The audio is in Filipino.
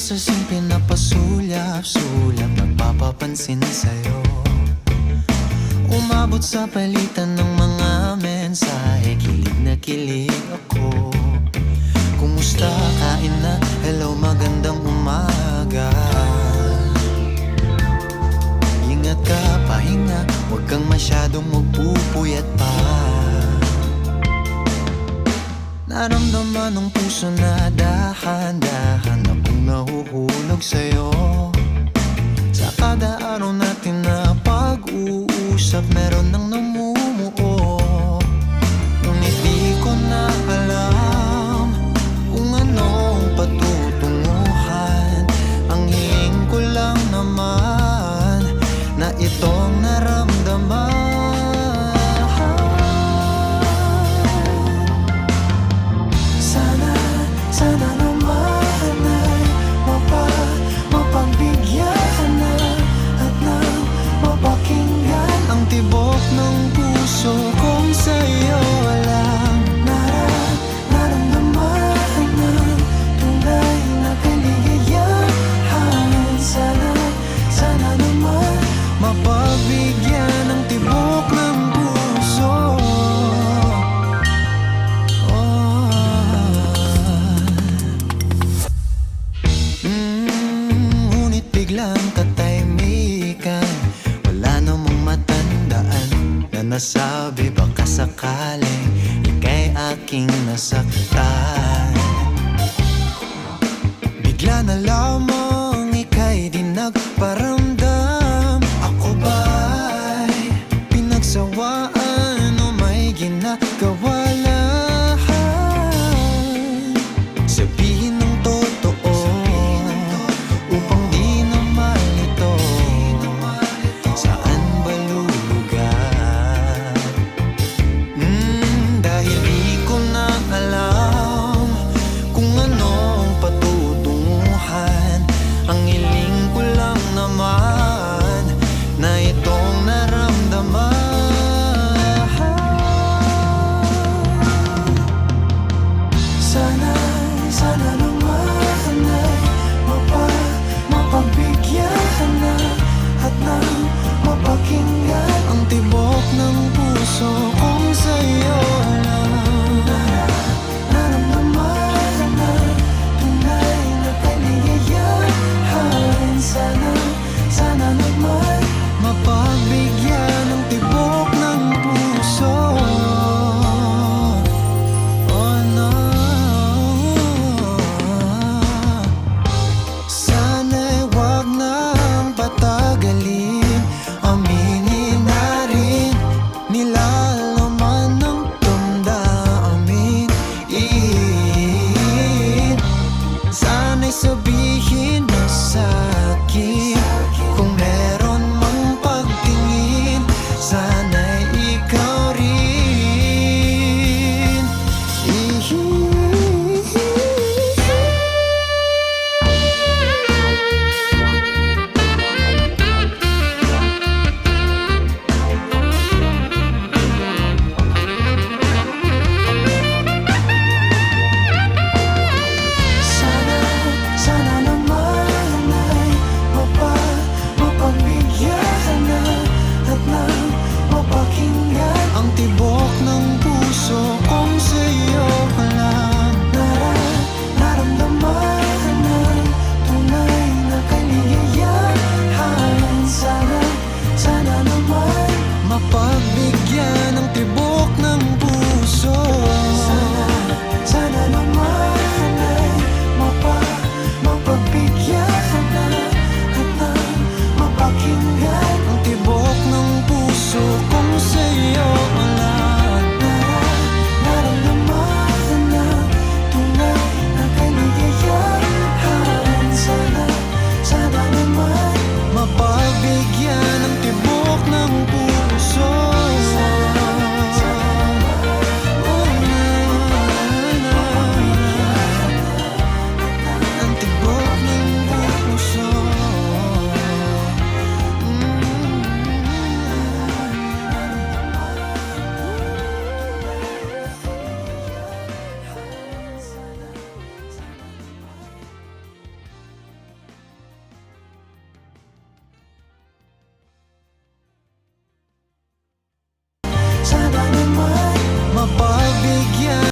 Sa simple na pasulyap-sulyap, nagpapapansin sa'yo. Umabot sa palitan ng mga mensahe, kilig na kilig ako. Kumusta, kain na, hello, magandang umaga. Ingat ka, pahinga, huwag kang masyadong magpupuyat pa. Naramdaman ng puso na dahan-dahan akong nahuhulog sa'yo. Sa kada araw natin na pag-uusap, meron nang namumuo. Ngunit di ko na alam kung anong patutunguhan. Ang hiling ko lang naman na itong naramdaman. Sana naman ay mapagbigyan na at nang mapakinggan ang tibok ng puso kong sa'yo lang naramdaman ng tunay na kaligayahan. Sana naman mapagbigyan ang tibok ng puso. Ngunit biglang katahimikan, wala namang matandaan na nasabi baka sakaling ika'y aking nasaktan. Bigla na lamang ika'y dinagparang